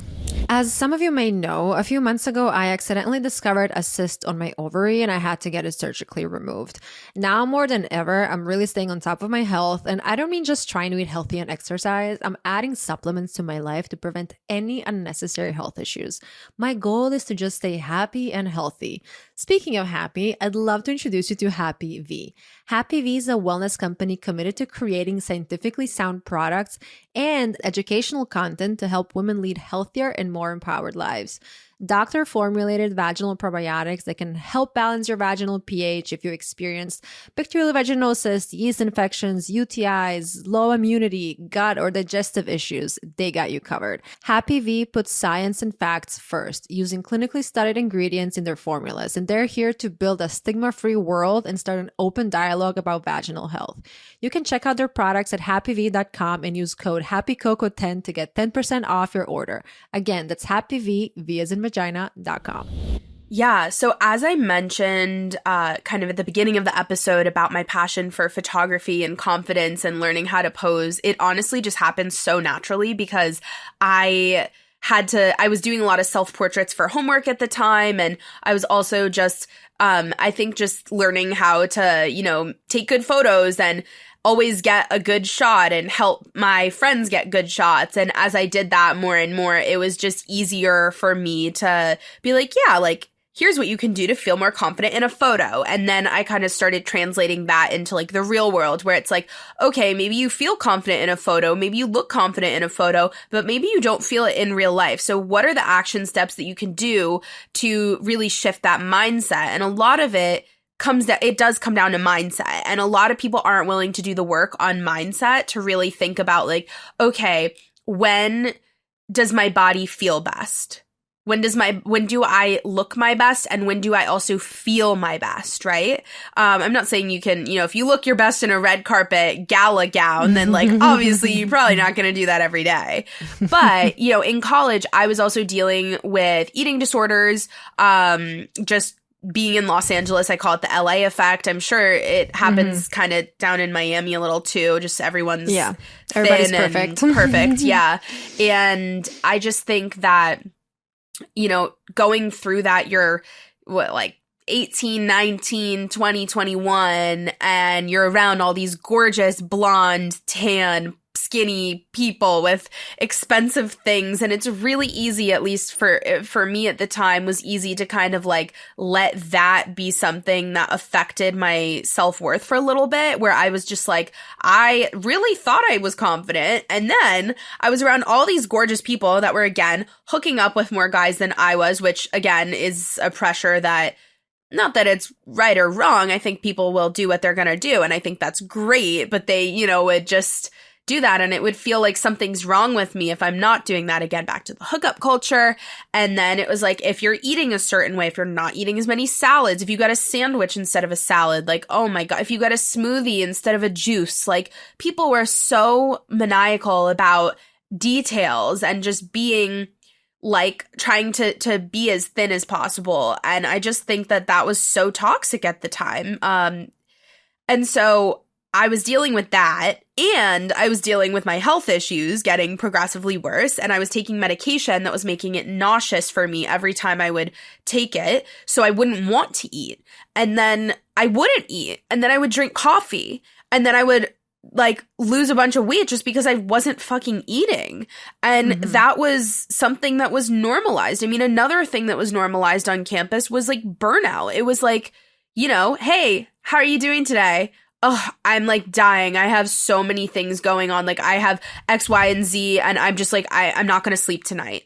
As some of you may know, a few months ago, I accidentally discovered a cyst on my ovary and I had to get it surgically removed. Now more than ever, I'm really staying on top of my health, and I don't mean just trying to eat healthy and exercise. I'm adding supplements to my life to prevent any unnecessary health issues. My goal is to just stay happy and healthy. Speaking of happy, I'd love to introduce you to Happy V. Happy V is a wellness company committed to creating scientifically sound products and educational content to help women lead healthier and more empowered lives. Doctor-formulated vaginal probiotics that can help balance your vaginal pH if you experienced bacterial vaginosis, yeast infections, UTIs, low immunity, gut or digestive issues. They got you covered. Happy V puts science and facts first, using clinically studied ingredients in their formulas, and they're here to build a stigma-free world and start an open dialogue about vaginal health. You can check out their products at happyv.com and use code HAPPYCOCO10 to get 10% off your order. Again, that's happyv, V as in vagina.com. Yeah. So as I mentioned kind of at the beginning of the episode about my passion for photography and confidence and learning how to pose, it honestly just happened so naturally because I was doing a lot of self-portraits for homework at the time. And I was also just, I think just learning how to, take good photos and always get a good shot and help my friends get good shots. And as I did that more and more, it was just easier for me to be like, yeah, like, here's what you can do to feel more confident in a photo. And then I kind of started translating that into like the real world where it's like, okay, maybe you feel confident in a photo, maybe you look confident in a photo, but maybe you don't feel it in real life. So what are the action steps that you can do to really shift that mindset? And a lot of it does come down to mindset. And a lot of people aren't willing to do the work on mindset to really think about like, okay, when does my body feel best? When do I look my best, and when do I also feel my best, right? I'm not saying you can, if you look your best in a red carpet gala gown, then like, obviously you're probably not going to do that every day. But, in college, I was also dealing with eating disorders, just being in Los Angeles, I call it the LA effect. I'm sure it happens kind of down in Miami a little too. Just everybody's perfect. Perfect. Yeah. And I just think that, going through that, you're like 18, 19, 20, 21, and you're around all these gorgeous blonde, tan, skinny people with expensive things, and it's really easy, at least for me at the time, was easy to kind of like let that be something that affected my self-worth for a little bit, where I was just like, I really thought I was confident, and then I was around all these gorgeous people that were, again, hooking up with more guys than I was, which again is a pressure that, not that it's right or wrong, I think people will do what they're gonna do, and I think that's great, but they, would just do that, and it would feel like something's wrong with me if I'm not doing that. Again, back to the hookup culture. And then it was like, if you're eating a certain way, if you're not eating as many salads, if you got a sandwich instead of a salad, like, oh my God, if you got a smoothie instead of a juice, like, people were so maniacal about details and just being like trying to be as thin as possible. And I just think that was so toxic at the time. And so I was dealing with that, and I was dealing with my health issues getting progressively worse, and I was taking medication that was making it nauseous for me every time I would take it, so I wouldn't want to eat. And then I wouldn't eat, and then I would drink coffee, and then I would like lose a bunch of weight just because I wasn't fucking eating. And that was something that was normalized. I mean, another thing that was normalized on campus was like burnout. It was like, hey, how are you doing today? Oh, I'm like dying. I have so many things going on. Like I have X, Y, and Z, and I'm just like, I'm not going to sleep tonight.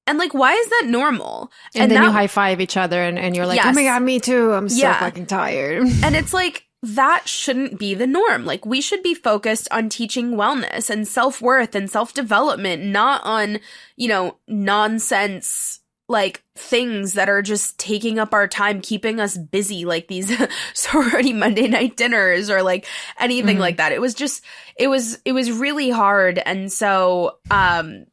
And like, why is that normal? And then you high five each other and you're like, yes. Oh my God, me too. I'm so fucking tired. And it's like, that shouldn't be the norm. Like, we should be focused on teaching wellness and self-worth and self-development, not on, nonsense like things that are just taking up our time, keeping us busy, like these sorority Monday night dinners or like anything like that. It was just, it was really hard. And so,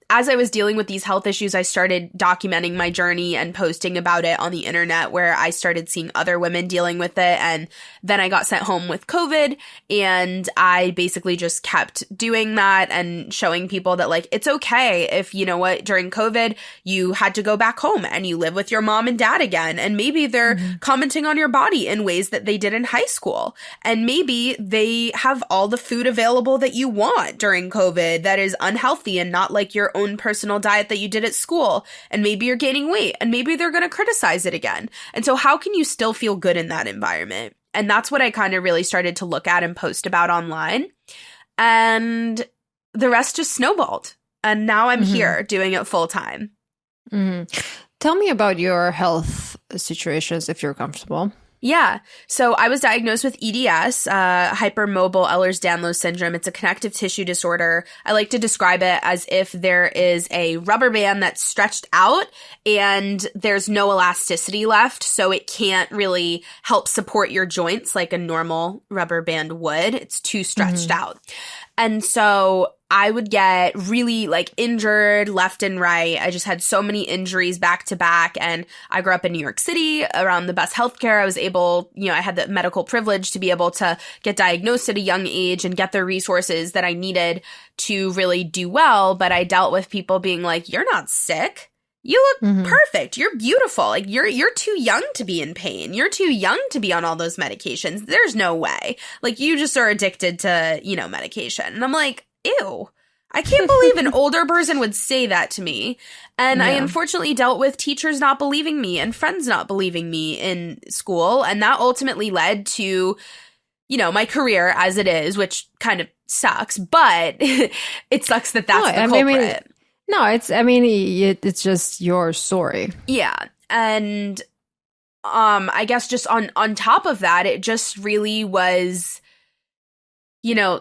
as I was dealing with these health issues, I started documenting my journey and posting about it on the internet, where I started seeing other women dealing with it. And then I got sent home with COVID, and I basically just kept doing that and showing people that like, it's okay if, during COVID, you had to go back home and you live with your mom and dad again. And maybe they're commenting on your body in ways that they did in high school. And maybe they have all the food available that you want during COVID that is unhealthy and not like your own personal diet that you did at school. And maybe you're gaining weight, and maybe they're going to criticize it again. And so how can you still feel good in that environment? And that's what I kind of really started to look at and post about online. And the rest just snowballed. And now I'm here doing it full time. Tell me about your health situations, if you're comfortable. Yeah. So I was diagnosed with EDS, hypermobile Ehlers-Danlos syndrome. It's a connective tissue disorder. I like to describe it as if there is a rubber band that's stretched out and there's no elasticity left, so it can't really help support your joints like a normal rubber band would. It's too stretched out. And so I would get really like injured left and right. I just had so many injuries back to back. And I grew up in New York City around the best healthcare. I was able, I had the medical privilege to be able to get diagnosed at a young age and get the resources that I needed to really do well. But I dealt with people being like, you're not sick. You look perfect. You're beautiful. Like you're too young to be in pain. You're too young to be on all those medications. There's no way. Like you just are addicted to, medication. And I'm like, ew. I can't believe an older person would say that to me. And I unfortunately dealt with teachers not believing me and friends not believing me in school. And that ultimately led to, my career as it is, which kind of sucks. But it sucks that that's the culprit. No, it's just your story. Yeah. And I guess just on top of that, it just really was,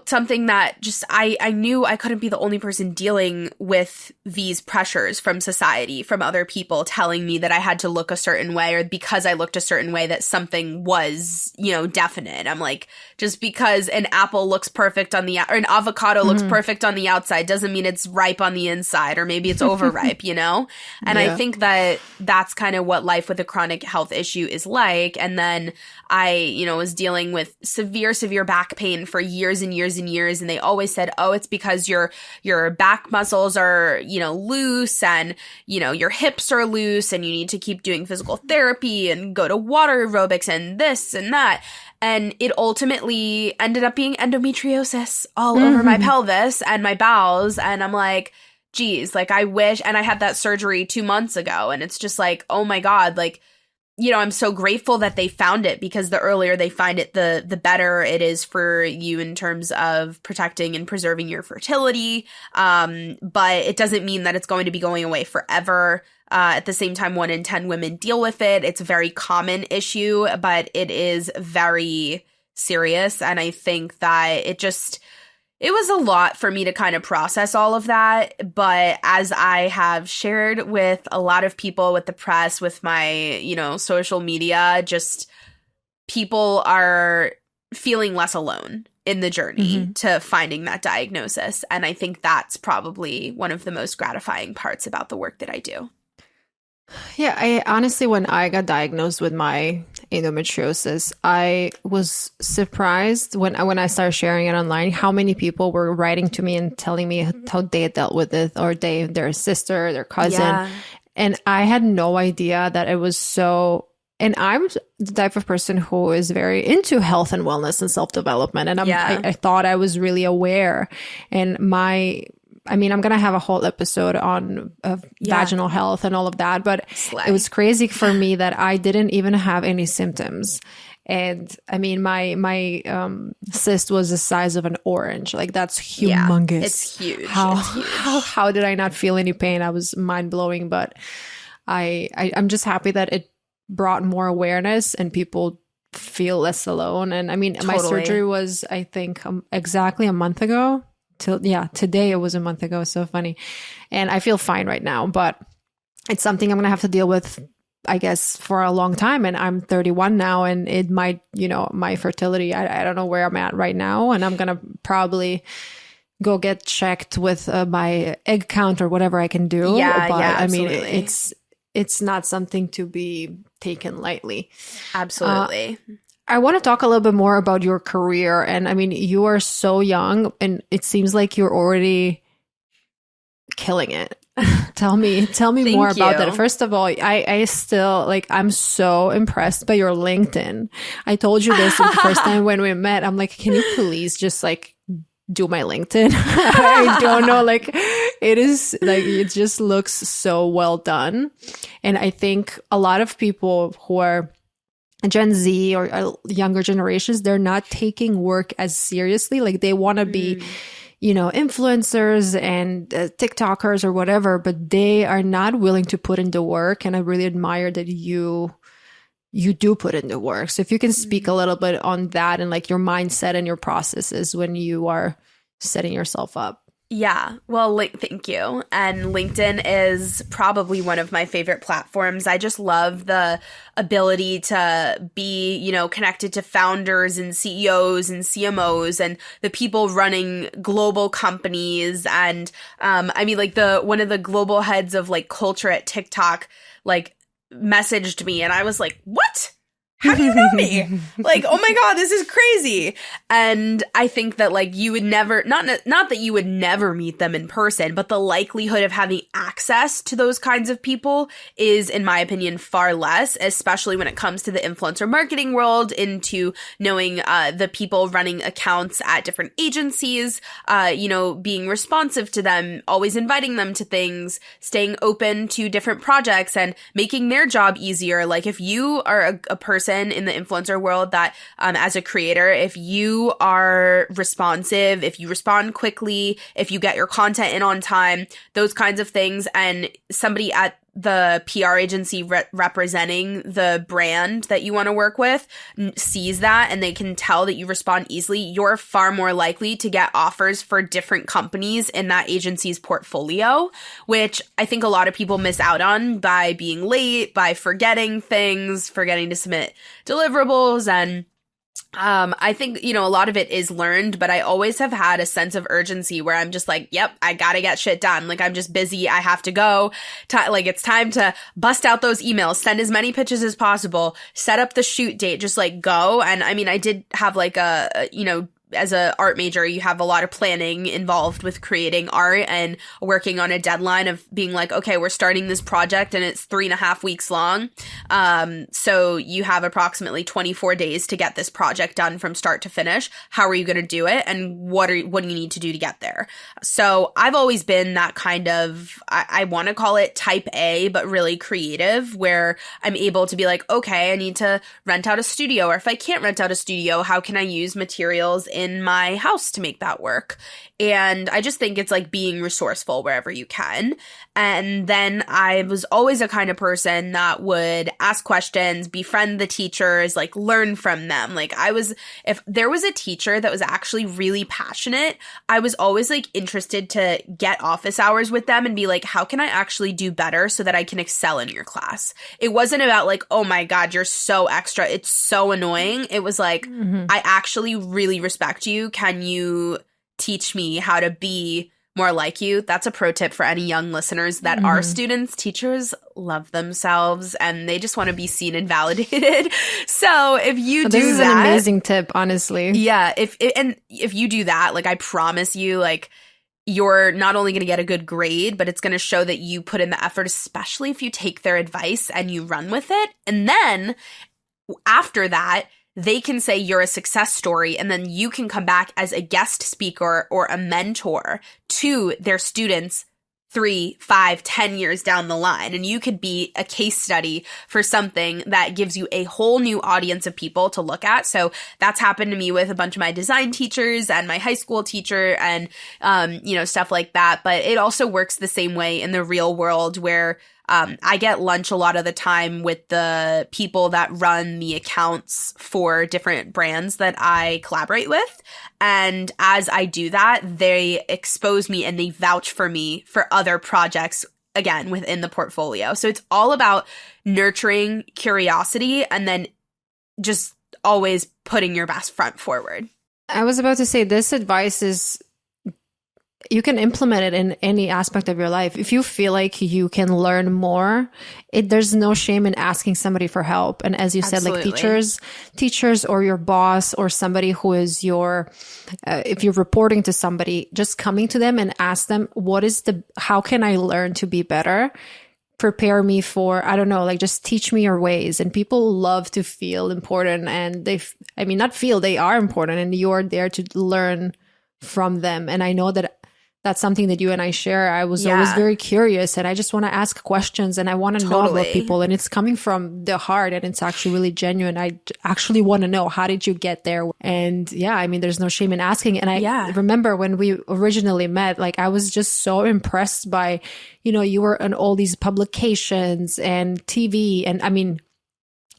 something that just I knew I couldn't be the only person dealing with these pressures from society, from other people telling me that I had to look a certain way, or because I looked a certain way that something was, definite. I'm like, just because an apple looks perfect on the or an avocado looks perfect on the outside doesn't mean it's ripe on the inside, or maybe it's overripe, And I think that that's kind of what life with a chronic health issue is like. And then I, was dealing with severe back pain for years years and years and years. And they always said, oh, it's because your back muscles are, loose, and, your hips are loose, and you need to keep doing physical therapy and go to water aerobics and this and that. And it ultimately ended up being endometriosis all over my pelvis and my bowels. And I'm like, geez, like I wish, and I had that surgery 2 months ago, and it's just like, oh my God, like, I'm so grateful that they found it, because the earlier they find it, the better it is for you in terms of protecting and preserving your fertility. But it doesn't mean that it's going to be going away forever. At the same time, 1 in 10 women deal with it. It's a very common issue, but it is very serious. And I think that it was a lot for me to kind of process all of that. But as I have shared with a lot of people, with the press, with my, social media, just people are feeling less alone in the journey to finding that diagnosis. And I think that's probably one of the most gratifying parts about the work that I do. Yeah, I honestly, when I got diagnosed with my endometriosis, I was surprised when I started sharing it online, how many people were writing to me and telling me how they dealt with it, or their sister, their cousin. Yeah. And I had no idea that it was so. And I'm the type of person who is very into health and wellness and self-development. And I thought I was really aware. And I'm going to have a whole episode on vaginal health and all of that. But it was crazy for me that I didn't even have any symptoms. And I mean, my cyst was the size of an orange. Like, that's humongous. Yeah, it's huge. How did I not feel any pain? I was mind blowing. But I'm just happy that it brought more awareness and people feel less alone. And I mean, my surgery was, I think, exactly a month ago. Today it was a month ago. So funny. And I feel fine right now, but it's something I'm going to have to deal with, I guess, for a long time. And I'm 31 now, and it might, my fertility, I don't know where I'm at right now. And I'm going to probably go get checked with my egg count or whatever I can do. Yeah, but yeah, I mean, it's not something to be taken lightly. Absolutely. I want to talk a little bit more about your career. And I mean, you are so young, and it seems like you're already killing it. Tell me more about that. First of all, I still, like, I'm so impressed by your LinkedIn. I told you this the first time when we met. I'm like, can you please just like do my LinkedIn? I don't know. Like, it is like, it just looks so well done. And I think a lot of people who are Gen Z or younger generations, they're not taking work as seriously. Like, they want to be, influencers and TikTokers or whatever, but they are not willing to put in the work. And I really admire that you do put in the work. So if you can speak a little bit on that and like your mindset and your processes when you are setting yourself up. Yeah. Well, thank you. And LinkedIn is probably one of my favorite platforms. I just love the ability to be, connected to founders and CEOs and CMOs and the people running global companies. And, I mean, like one of the global heads of like culture at TikTok, like messaged me, and I was like, what? How do you know me? Like, oh my God, this is crazy. And I think that like you would never, not that you would never meet them in person, but the likelihood of having access to those kinds of people is, in my opinion, far less, especially when it comes to the influencer marketing world, into knowing the people running accounts at different agencies, being responsive to them, always inviting them to things, staying open to different projects and making their job easier. Like, if you are a person in the influencer world that as a creator, if you are responsive, if you respond quickly, if you get your content in on time, those kinds of things, and somebody at the PR agency representing the brand that you want to work with sees that and they can tell that you respond easily, you're far more likely to get offers for different companies in that agency's portfolio, which I think a lot of people miss out on by being late, by forgetting things, forgetting to submit deliverables. And I think, a lot of it is learned, but I always have had a sense of urgency where I'm just like, yep, I gotta get shit done. Like, I'm just busy. I have to go. It's time to bust out those emails, send as many pitches as possible, set up the shoot date, just like go. And I mean, I did have like as a art major, you have a lot of planning involved with creating art and working on a deadline of being like, okay, we're starting this project and it's 3.5 weeks long. So you have approximately 24 days to get this project done from start to finish. How are you going to do it? And what do you need to do to get there? So I've always been that kind of, I want to call it type A, but really creative, where I'm able to be like, okay, I need to rent out a studio, or if I can't rent out a studio, how can I use materials in my house to make that work? And I just think it's like being resourceful wherever you can. And then I was always a kind of person that would ask questions, befriend the teachers, like learn from them. Like if there was a teacher that was actually really passionate, I was always like interested to get office hours with them and be like, how can I actually do better so that I can excel in your class? It wasn't about like, oh my God, you're so extra, it's so annoying. It was like, I actually really respect you. Can you teach me how to be more like you? That's a pro tip for any young listeners that are students. Teachers love themselves and they just want to be seen and validated. So if you do that, this is an amazing tip, honestly. Yeah. If you do that, like I promise you, like you're not only going to get a good grade, but it's going to show that you put in the effort, especially if you take their advice and you run with it. And then after that, they can say you're a success story, and then you can come back as a guest speaker or a mentor to their students 3, 5, 10 years down the line. And you could be a case study for something that gives you a whole new audience of people to look at. So that's happened to me with a bunch of my design teachers and my high school teacher and, stuff like that. But it also works the same way in the real world, where I get lunch a lot of the time with the people that run the accounts for different brands that I collaborate with. And as I do that, they expose me and they vouch for me for other projects, again, within the portfolio. So it's all about nurturing curiosity and then just always putting your best front forward. I was about to say, this advice is, you can implement it in any aspect of your life. If you feel like you can learn more, there's no shame in asking somebody for help. And as you Absolutely. said, like teachers or your boss or somebody who is if you're reporting to somebody, just coming to them and ask them, how can I learn to be better? Prepare me for, I don't know, like just teach me your ways. And people love to feel important, and they are important, and you're there to learn from them. And I know that's something that you and I share. I was always very curious, and I just want to ask questions, and I want to know about people, and it's coming from the heart, and it's actually really genuine. I actually want to know, how did you get there? And there's no shame in asking. And I remember when we originally met, like I was just so impressed by, you were on all these publications and TV, and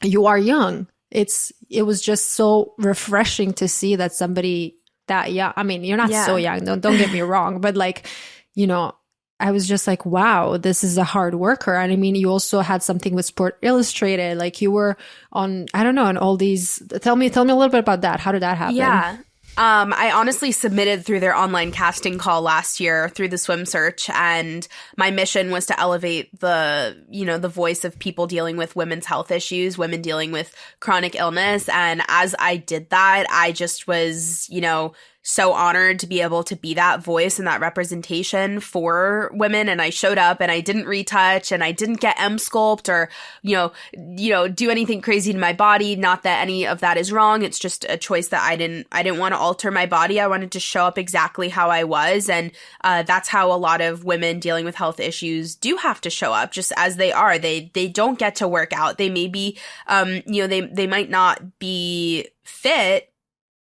you are young. It was just so refreshing to see that somebody that young. You're not so young, don't get me wrong, but I was just like, wow, this is a hard worker. And you also had something with Sport Illustrated, like you were on, I don't know, on all these. Tell me a little bit about that. How did that happen? Yeah. I honestly submitted through their online casting call last year through the swim search, and my mission was to elevate the voice of people dealing with women's health issues, women dealing with chronic illness. And as I did that, I just was, so honored to be able to be that voice and that representation for women. And I showed up, and I didn't retouch, and I didn't get Emsculpt or, do anything crazy to my body. Not that any of that is wrong. It's just a choice that I didn't want to alter my body. I wanted to show up exactly how I was. And that's how a lot of women dealing with health issues do have to show up, just as they are. They don't get to work out. They may be, they might not be fit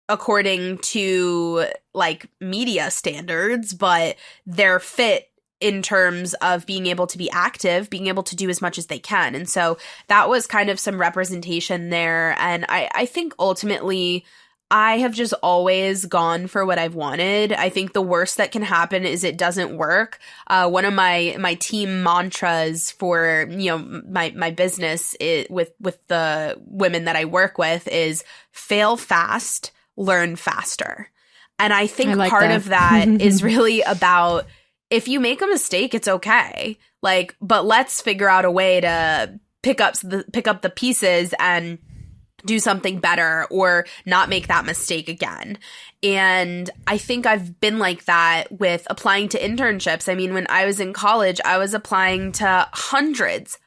according to like media standards, but they're fit in terms of being able to be active, being able to do as much as they can. And so that was kind of some representation there. And I think ultimately I have just always gone for what I've wanted. I think the worst that can happen is it doesn't work. One of my team mantras for, my business with the women that I work with is fail fast, learn faster. And I think part of that is really about, if you make a mistake, it's okay. But let's figure out a way to pick up the pieces and do something better or not make that mistake again. And I think I've been like that with applying to internships. I mean, when I was in college, I was applying to hundreds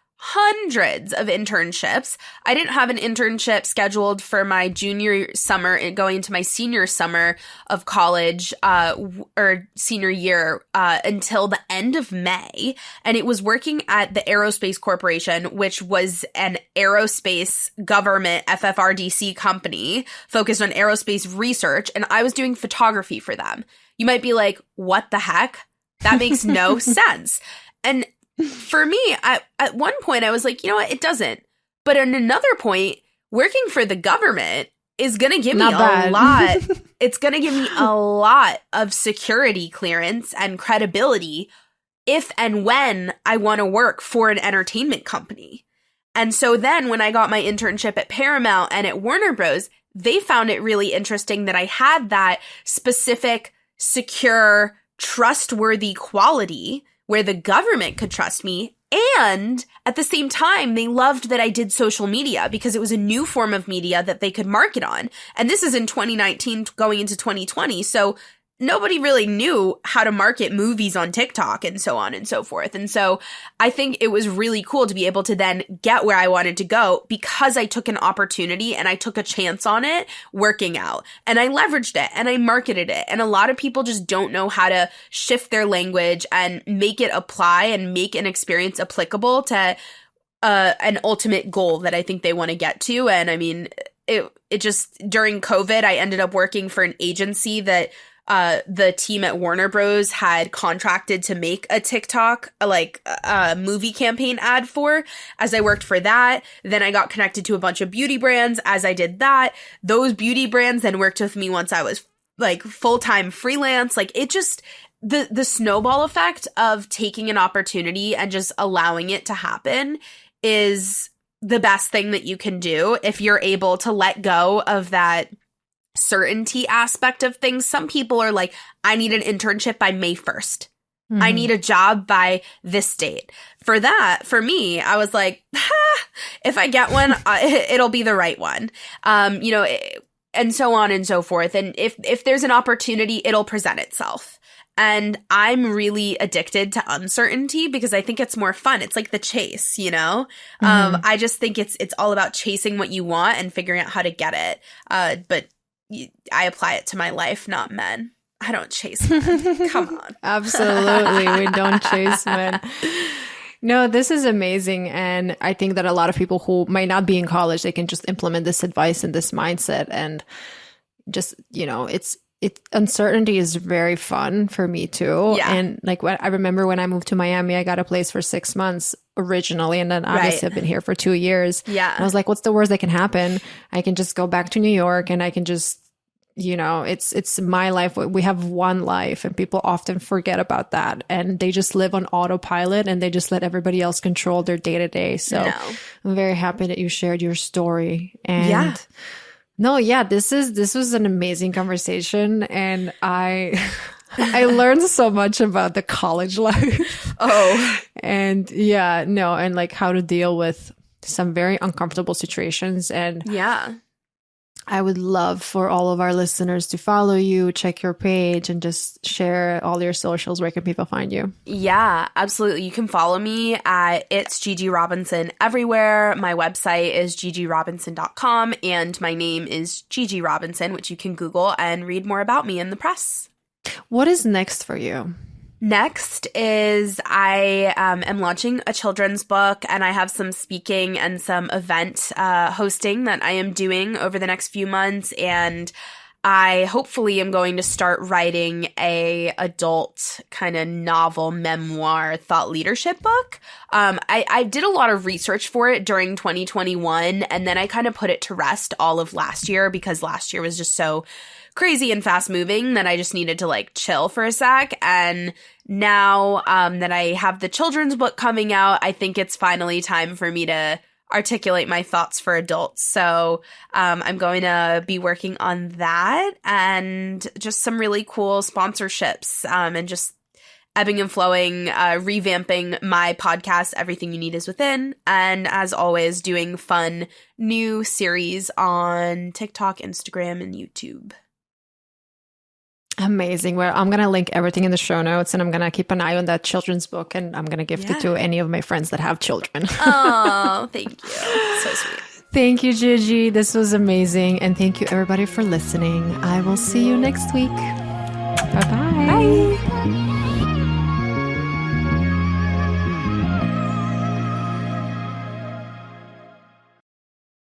of internships. I didn't have an internship scheduled for my junior summer going into my senior summer of college or senior year until the end of May. And it was working at the Aerospace Corporation, which was an aerospace government FFRDC company focused on aerospace research. And I was doing photography for them. You might be like, what the heck? That makes no sense. And for me, at one point, I was like, you know what? It doesn't. But at another point, working for the government is going to give me a lot. It's going to give me a lot of security clearance and credibility if and when I want to work for an entertainment company. And so then when I got my internship at Paramount and at Warner Bros., they found it really interesting that I had that specific, secure, trustworthy quality where the government could trust me. And at the same time, they loved that I did social media because it was a new form of media that they could market on. And this is in 2019 going into 2020. So nobody really knew how to market movies on TikTok and so on and so forth. And so I think it was really cool to be able to then get where I wanted to go because I took an opportunity and I took a chance on it working out and I leveraged it and I marketed it. And a lot of people just don't know how to shift their language and make it apply and make an experience applicable to an ultimate goal that I think they want to get to. And I mean, it just during COVID, I ended up working for an agency that the team at Warner Bros. Had contracted to make a TikTok, like a movie campaign ad for, as I worked for that. Then I got connected to a bunch of beauty brands as I did that. Those beauty brands then worked with me once I was like full-time freelance. Like it just, the snowball effect of taking an opportunity and just allowing it to happen is the best thing that you can do if you're able to let go of that certainty aspect of things. Some people are like, I need an internship by May 1st. Mm-hmm. I need a job by this date. For me, I was like, if I get one, it'll be the right one. And so on and so forth. And if there's an opportunity, it'll present itself. And I'm really addicted to uncertainty because I think it's more fun. It's like the chase, you know? Mm-hmm. I just think it's all about chasing what you want and figuring out how to get it. But I apply it to my life, not men. I don't chase men. Come on. Absolutely. We don't chase men. No, this is amazing. And I think that a lot of people who might not be in college, they can just implement this advice and this mindset. And just, uncertainty is very fun for me too. Yeah. And like I remember when I moved to Miami, I got a place for 6 months originally. And then obviously I've been here for 2 years. Yeah. And I was like, what's the worst that can happen? I can just go back to New York and I can just, it's my life. We have one life and people often forget about that. And they just live on autopilot and they just let everybody else control their day to day. So I'm very happy that you shared your story. And this was an amazing conversation. And I learned so much about the college life. And and like how to deal with some very uncomfortable situations. And I would love for all of our listeners to follow you, check your page, and just share all your socials. Where can people find you? Yeah, absolutely. You can follow me at It's Gigi Robinson everywhere. My website is gigirobinson.com, and my name is Gigi Robinson, which you can Google and read more about me in the press. What is next for you? Next is I am launching a children's book, and I have some speaking and some event hosting that I am doing over the next few months, and I hopefully am going to start writing a adult kind of novel memoir thought leadership book. I did a lot of research for it during 2021, and then I kind of put it to rest all of last year because last year was just so crazy and fast moving that I just needed to like chill for a sec. And now that I have the children's book coming out, I think it's finally time for me to articulate my thoughts for adults. So I'm going to be working on that and just some really cool sponsorships and just ebbing and flowing, revamping my podcast, Everything You Need Is Within. And as always, doing fun new series on TikTok, Instagram, and YouTube. Amazing. Well, I'm going to link everything in the show notes, and I'm going to keep an eye on that children's book, and I'm going to gift it to any of my friends that have children. Oh, thank you. So sweet. Thank you, Gigi. This was amazing. And thank you, everybody, for listening. I will see you next week. Bye-bye. Bye.